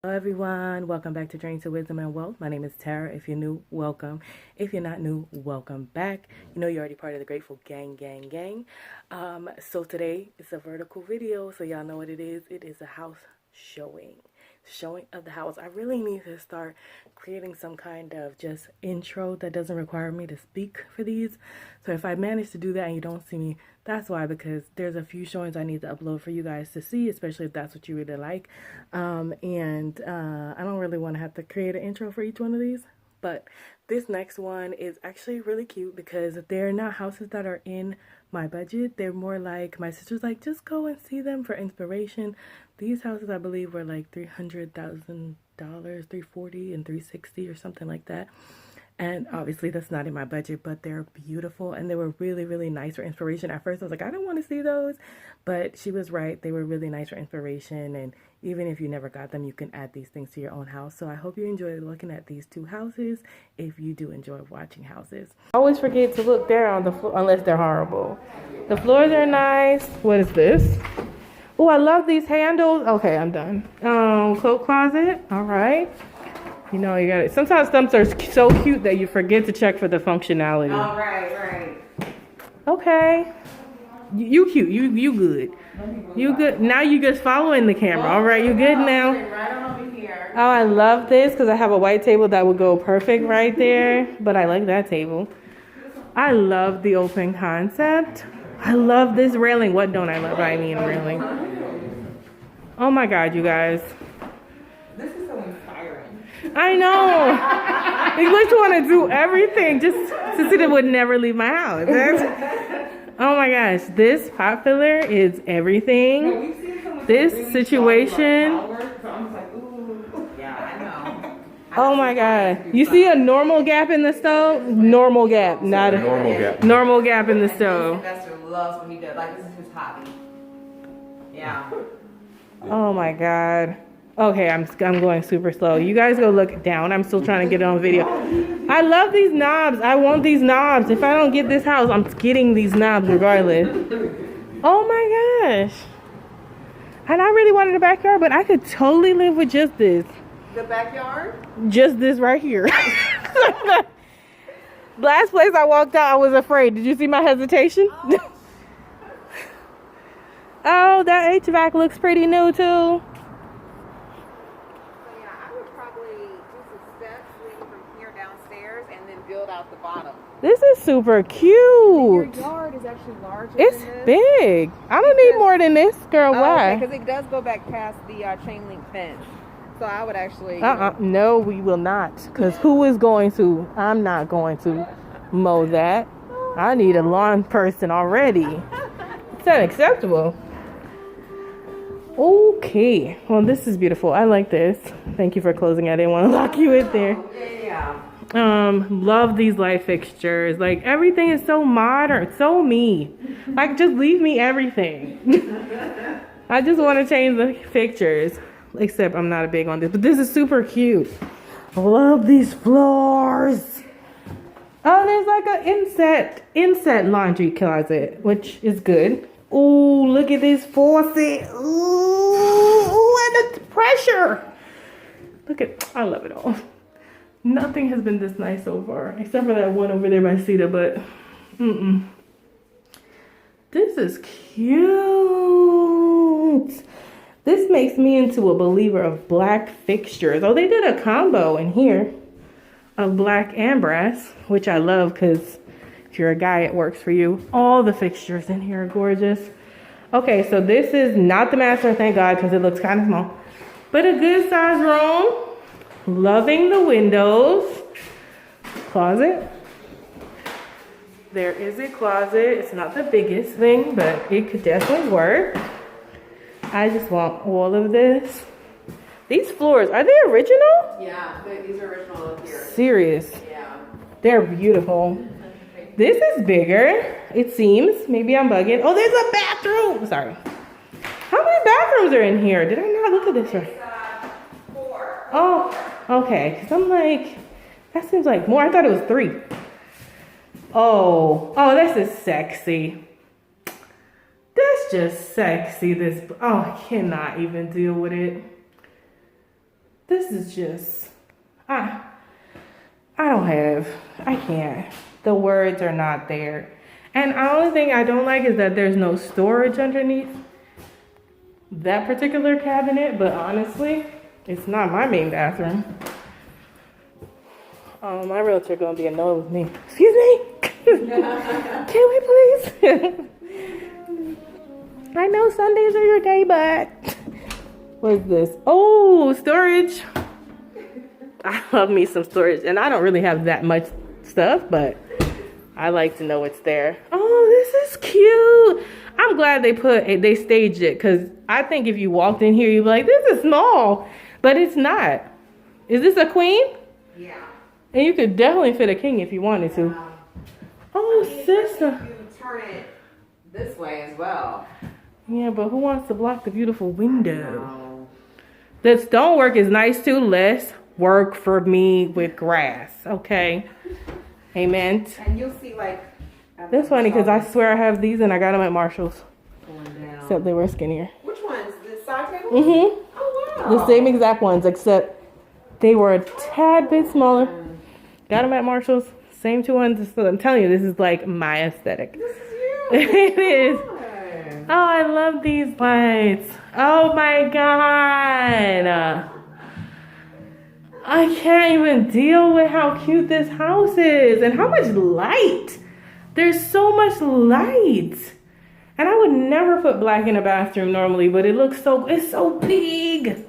Hello everyone, welcome back to Journey to Wisdom and Wealth. My name is Tara. If you're new, welcome. If you're not new, welcome back. You know you're already part of the Grateful Gang. So today it's a vertical video, so y'all know what it is. It is a house showing of the house. I really need to start creating some kind of just intro that doesn't require me to speak for these. So if I manage to do that and you don't see me, that's why, because there's a few showings I need to upload for you guys to see, especially if that's what you really like. I don't really want to have to create an intro for each one of these. But this next one is actually really cute because they're not houses that are in my budget. They're more like, my sister's like, just go and see them for inspiration. These houses, I believe, were like $300,000, $340 and $360 or something like that. And obviously that's not in my budget, but they're beautiful and they were really, really nice for inspiration. At first I was like, I don't want to see those, but she was right. They were really nice for inspiration. And even if you never got them, you can add these things to your own house. So I hope you enjoy looking at these two houses if you do enjoy watching houses. Always forget to look there on the floor unless they're horrible. The floors are nice. What is this? Oh, I love these handles. Okay, I'm done. Coat closet. All right. You know, you got it. Sometimes stumps are so cute that you forget to check for the functionality. Oh, right. Okay. You cute. You good. You good. Now you just following the camera. All right, you good now? Right on over here. Oh, I love this because I have a white table that would go perfect right there. But I like that table. I love the open concept. I love this railing. What don't I love? I mean railing. Oh my God, you guys. This is so inspiring. I know. You just want to do everything just to see that would never leave my house. Oh my gosh, this pot filler is everything. This situation. Oh my God. You see a normal gap in the stove? Normal gap, not a normal gap in the stove. Investor loves when he does. Like, this is his hobby. Yeah. Oh my God. Okay, I'm going super slow. You guys go look down. I'm still trying to get it on video. I love these knobs. I want these knobs. If I don't get this house, I'm getting these knobs regardless. Oh my gosh. And I really wanted a backyard, but I could totally live with just this. The backyard? Just this right here. Last place I walked out, I was afraid. Did you see my hesitation? Oh, oh, that HVAC looks pretty new too. Build out the bottom. This is super cute. Your yard is actually larger. It's than this. big. I don't need more than this, girl. Why? Because it does go back past the chain link fence. So I would actually. No, we will not. Because who is going to? I'm not going to mow that. I need a lawn person already. It's unacceptable. Okay. Well, this is beautiful. I like this. Thank you for closing. I didn't want to lock you in there. Yeah. Love these light fixtures. Like, everything is so modern, so me. Like, just leave me everything. I just want to change the pictures. Except I'm not a big on this, but this is super cute. I love these floors. Oh, there's like an inset laundry closet, which is good. Ooh, look at this faucet. Ooh, and the pressure. Look at, I love it all. Nothing has been this nice so far, except for that one over there by Cedar, but this is cute. This makes me into a believer of black fixtures. Oh, they did a combo in here of black and brass, which I love because if you're a guy, it works for you. All the fixtures in here are gorgeous. Okay, so this is not the master, thank God, because it looks kind of small, but a good size room. Loving the windows. Closet. There is a closet. It's not the biggest thing, but it could definitely work. I just want all of this. These floors, are they original? Yeah, these are original here. Serious. Yeah. They're beautiful. This is bigger, it seems. Maybe I'm bugging. Oh, there's a bathroom. Sorry. How many bathrooms are in here? Did I not look at this right? 4. Oh. Okay, because I'm like, that seems like more. I thought it was 3. Oh, this is sexy. That's just sexy. Oh, I cannot even deal with it. This is just, I can't. The words are not there. And the only thing I don't like is that there's no storage underneath that particular cabinet, but honestly, it's not my main bathroom. My realtor gonna be annoyed with me. Excuse me? Can we please? I know Sundays are your day, but what's this? Oh, storage. I love me some storage, and I don't really have that much stuff, but I like to know it's there. Oh, this is cute. I'm glad they staged it, because I think if you walked in here, you'd be like, this is small, but it's not. Is this a queen? Yeah. And you could definitely fit a king if you wanted to. Oh, sister. You turn it this way as well. Yeah, but who wants to block the beautiful window? The stonework is nice too. Less work for me with grass. Okay. Amen. And you'll see like. That's funny because I swear I have these and I got them at Marshall's. Going down. Except they were skinnier. Which ones? The side tables? Mm-hmm. Oh wow. The same exact ones, except they were a tad bit smaller. Got them at Marshall's. Same two ones. So I'm telling you, this is like my aesthetic. This is you. It is. Oh, I love these lights. Oh my God. I can't even deal with how cute this house is and how much light. There's so much light. And I would never put black in a bathroom normally, but it's so big.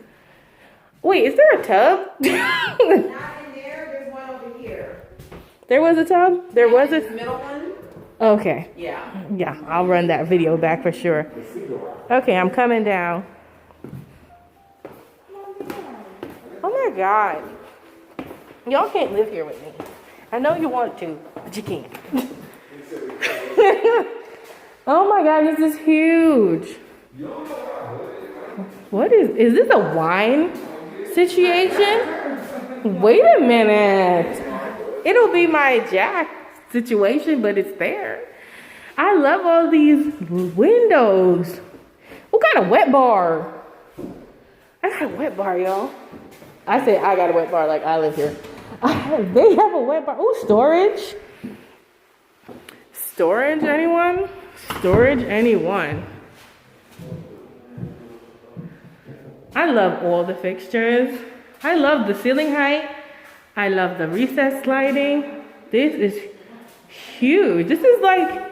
Wait, is there a tub? Not in there. There's one over here. There was a tub? There was a middle one? Okay. Yeah. Yeah, I'll run that video back for sure. Okay, I'm coming down. Oh my God. Y'all can't live here with me. I know you want to, but you can't. Oh my God, this is huge. What is this a wine situation? Wait a minute. It'll be my Jack situation, but it's there. I love all these windows. What kind of wet bar? I got a wet bar, y'all. I said I got a wet bar like I live here. They have a wet bar. Oh, storage. Storage, anyone? Storage, anyone? I love all the fixtures. I love the ceiling height. I love the recessed lighting. This is huge. This is like...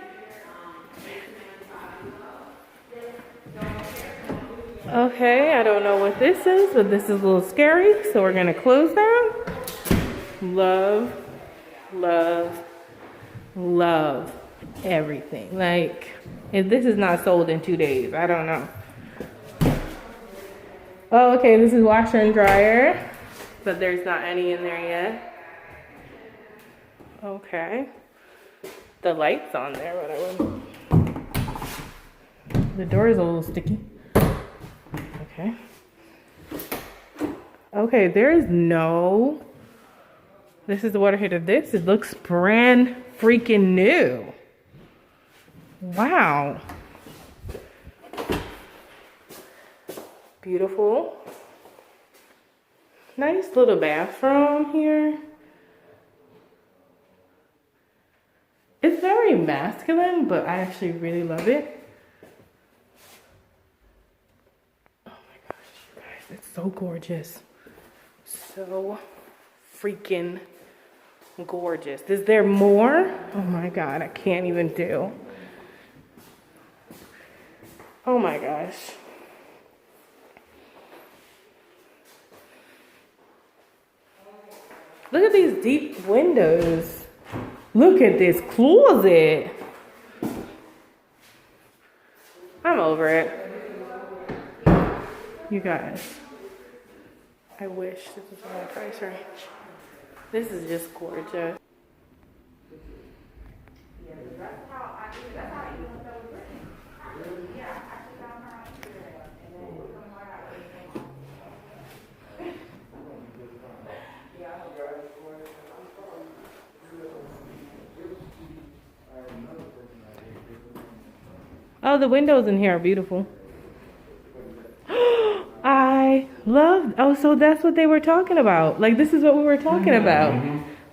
Okay, I don't know what this is, but this is a little scary, so we're gonna close that. Love, love, love everything. Like, if this is not sold in 2 days, I don't know. Oh, okay, this is washer and dryer, but there's not any in there yet. Okay. The light's on there, whatever. The door is a little sticky. Okay. Okay, there is no... This is the water heater. This, it looks brand freaking new. Wow. Beautiful. Nice little bathroom here. It's very masculine, but I actually really love it. Oh my gosh, you guys, it's so gorgeous. So freaking gorgeous. Is there more? Oh my God, I can't even do. Oh my gosh. Look at these deep windows. Look at this closet. I'm over it. You guys, I wish this was my price range. This is just gorgeous. Oh, the windows in here are beautiful. I love, Oh, so that's what they were talking about. Like, this is what we were talking about.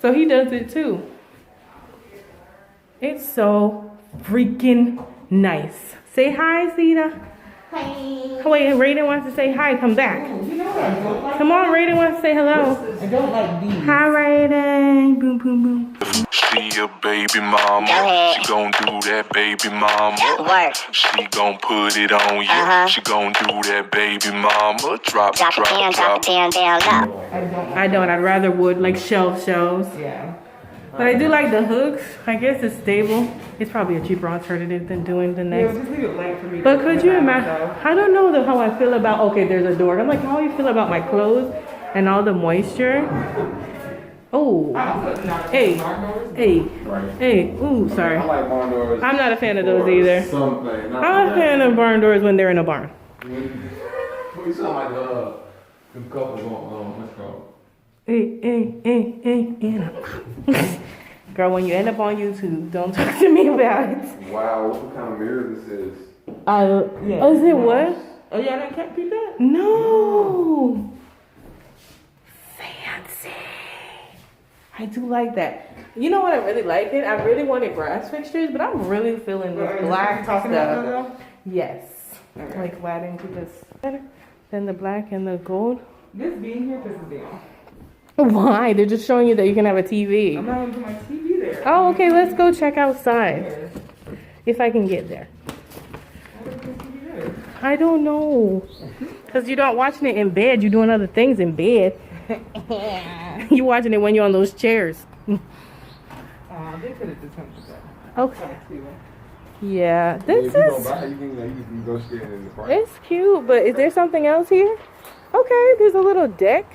So he does it too. It's so freaking nice. Say hi, Sita. Hi. Oh, wait, Raiden wants to say hi. Come back. Come on, Raiden wants to say hello. I don't like these. Hi, Raiden. Boom, boom, boom. She a baby mama. She gon' do that baby mama. Work. She gon' put it on you. She gon' do that baby mama. Drop Drop it down, down, low. I don't. I'd rather wood, like shelves. Yeah. But I do like the hooks. I guess it's stable. It's probably a cheaper alternative than doing the next. Just leave it blank for me. But could you imagine? I don't know how I feel about. Okay, there's a door. I'm like, how do you feel about my clothes and all the moisture? Oh, hey. Ooh, sorry. I like barn doors. I'm not a fan of those either. Something. I'm a fan of barn doors when they're in a barn. We sound like the couples on what's called. Girl, when you end up on YouTube, don't talk to me about it. Wow, what kind of mirror this is? Oh, is it what? Oh yeah, that can't be that. No. Fancy. I do like that. You know what I really like it? I really wanted brass fixtures, but I'm really feeling this black stuff. Yes. Okay. Like adding to this better than the black and the gold. This being here pisses me off. Why? They're just showing you that you can have a TV. I'm not gonna put my TV there. Oh, okay. Let's go check outside. If I can get there. I don't know. Because you're not watching it in bed. You're doing other things in bed. You're watching it when you're on those chairs. They could have just hunted that. Okay. Yeah. This If you don't is... buy it, you can go stand in the front. It's cute, but is there something else here? Okay, there's a little deck.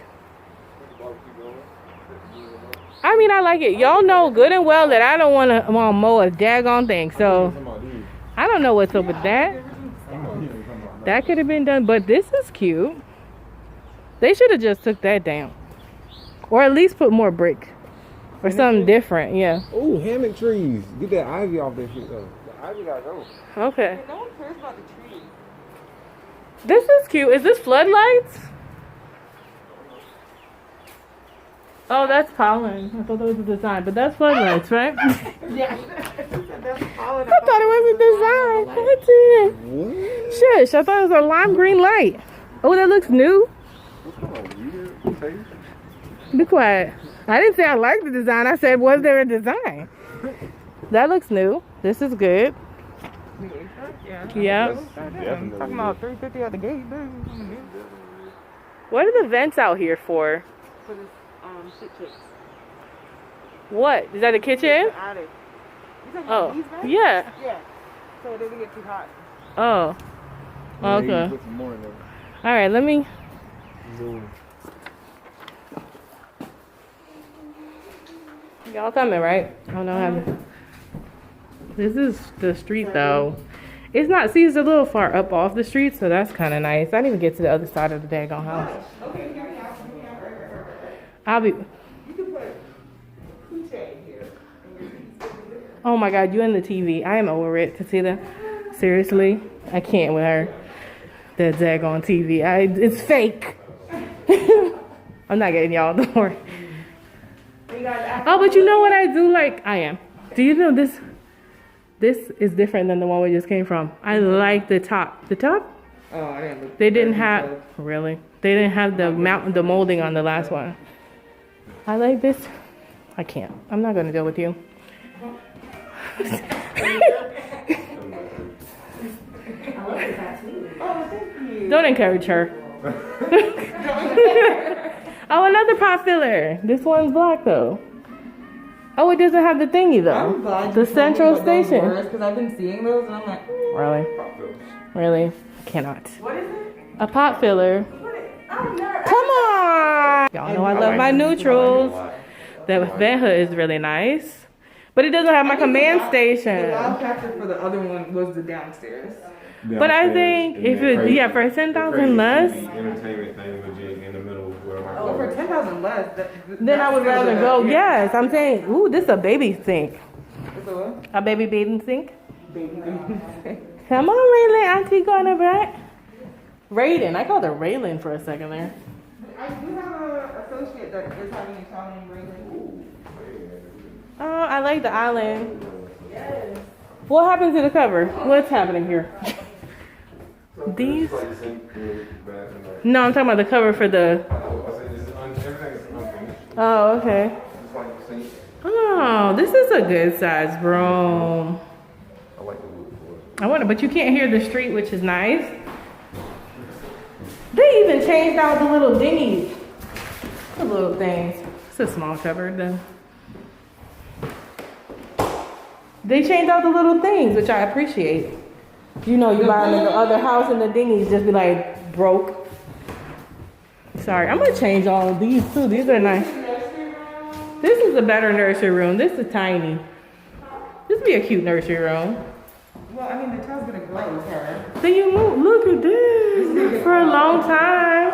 I mean, I like it. Y'all know good and well that I don't want to mow a daggone thing. So, I don't know what's up with that. That could have been done, but this is cute. They should have just took that down. Or at least put more brick. Or something different, yeah. Oh, hammock trees. Get that ivy off that shit though. The ivy gotta go. Okay. No one cares about the trees. This is cute. Is this floodlights? Oh, that's pollen. I thought that was a design, but that's floodlights, right? Yeah. I thought it was a design. What's it? What? Shush, I thought it was a lime green light. Oh, that looks new. What kind of weird face? Be quiet. I didn't say I liked the design. I said, was there a design? That looks new. This is good. Yeah. Talking about 350 at the gate, dude. What are the vents out here for? For this shit chicks. What? Is that the kitchen? The attic. You talking about these vents? Yeah. Yeah. So it doesn't get too hot. Oh. Okay. Put some more in there. All right, let me. Y'all coming, right? I don't know how. This is the street, though. It's not. See, it's a little far up off the street, so that's kind of nice. I didn't even get to the other side of the daggone house. Okay, here we are. I'll be. You can put Kuche here. Oh my God, you and the TV. I am over it, Katina. Seriously, I can't with her. That daggone TV. It's fake. I'm not getting y'all. Don't worry. Oh, but you know what I do like? I am. Do you know this? This is different than the one we just came from. I like the top. The top? Oh, I didn't look. They didn't have really. They didn't have the molding on the last one. I like this. I can't. I'm not gonna deal with you. Don't encourage her. Oh, another pot filler. This one's black though. Oh, it doesn't have the thingy though. I'm glad The central station. Because I've been seeing those and I'm like, Really? Really? I cannot. what is it? A pot filler. I've never. Come on! Y'all know I love my neutrals. The vent hood is really nice. But it doesn't have my command The station. loud factor for the other one was the downstairs. But I think if it, yeah, for 10,000 less, Entertainment thing legit in the middle of where Oh, for 10,000 less. then I would rather go. Yes, I'm saying, ooh, this is a baby sink. It's a what? A baby bathing sink. Baby. Come on, Raylan. Auntie going to Brett. Raiden. I called her Raylan for a second there. I do have an associate that is having Italian braiding. Oh, I like the island. Yes. What happened to the cover? What's happening here? These? No, I'm talking about the cover for the... Oh, okay. Oh, this is a good size room. I like the wood for it. I wonder, but you can't hear the street, which is nice. They even changed out the little dinghies. The little things. It's a small cupboard though. They changed out the little things, which I appreciate. You know, you buy them in the other house and the dinghies just be like broke. Sorry, I'm gonna change all of these too. These are nice. This is a better nursery room. This is tiny. This would be a cute nursery room. Well, I mean, the child's gonna grow with her. Then you move. Look at this for a long time.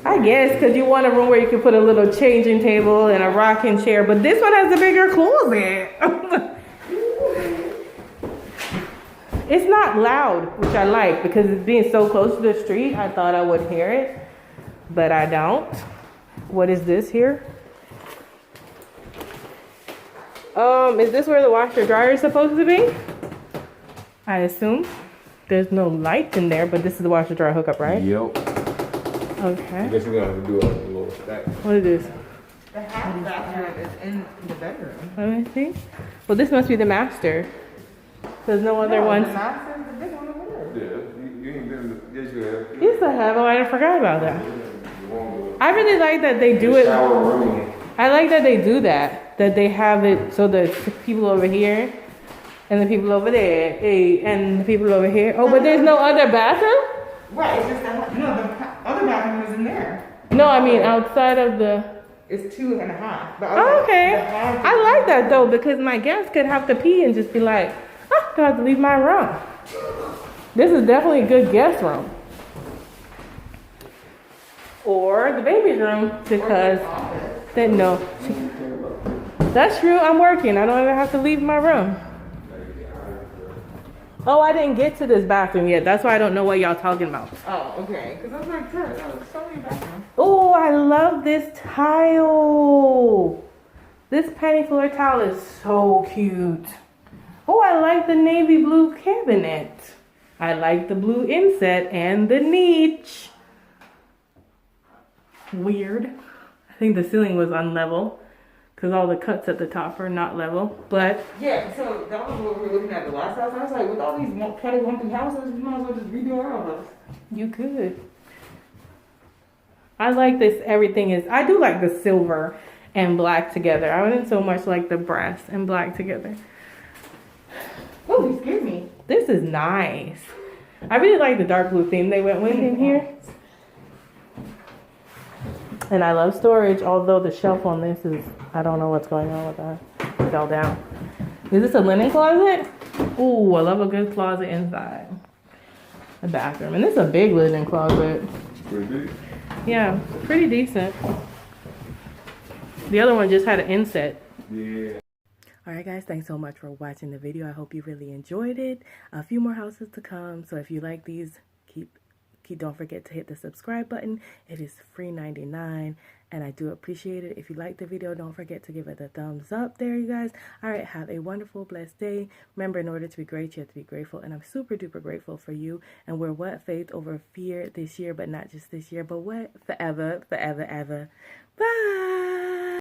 I guess because you want a room where you can put a little changing table and a rocking chair, but this one has a bigger closet. It's not loud, which I like because it's being so close to the street. I thought I would hear it, but I don't. What is this here? Is this where the washer dryer is supposed to be? I assume. There's no light in there, but this is the washer dryer hookup, right? Yep. Okay. I guess we're gonna have to do a little stack. What is this? The half bathroom is in the bedroom. Let me see. Well, this must be the master. There's no other ones. The master is the big one over there. Yeah, you ain't been. Yes, you have. Yes, I have. Oh, I forgot about that. I really like that they do it. Shower room. I like that they do that. That they have it so the people over here and the people over there, hey, and the people over here. Oh, but there's no other bathroom? Right, it's just that, no, the other bathroom is in there. No, I mean outside of the... It's 2.5. Oh, okay. I like that though because my guests could have to pee and just be like, oh, I have to leave my room. This is definitely a good guest room. Or the baby's room because they know. That's true. I'm working. I don't even have to leave my room. Oh, I didn't get to this bathroom yet. That's why I don't know what y'all talking about. Oh, okay. Because I was like, sure, that was so many bathrooms. Oh, I love this tile. This penny floor tile is so cute. Oh, I like the navy blue cabinet. I like the blue inset and the niche. Weird. I think the ceiling was unlevel because all the cuts at the top are not level. But yeah, so that was what we were looking at the last house. I was like, with all these petty lumpy houses, we might as well just redo our own house. you could. I like this. Everything is. I do like the silver and black together. I wouldn't so much like the brass and black together. Oh, you scared me. This is nice. I really like the dark blue theme they went with in here. And I love storage, although the shelf on this is, I don't know what's going on with that. It fell down. Is this a linen closet? Ooh, I love a good closet inside. A bathroom. And this is a big linen closet. Pretty big. Yeah, pretty decent. The other one just had an inset. Yeah. Alright guys, thanks so much for watching the video. I hope you really enjoyed it. A few more houses to come. So if you like these, don't forget to hit the subscribe button. It is free 99 and I do appreciate it. If you like the video, don't forget to give it a thumbs up there, you guys. Alright, have a wonderful, blessed day. Remember, in order to be great, you have to be grateful. And I'm super duper grateful for you. And we're what? Faith over fear this year, but not just this year, but what? Forever, forever, ever. Bye!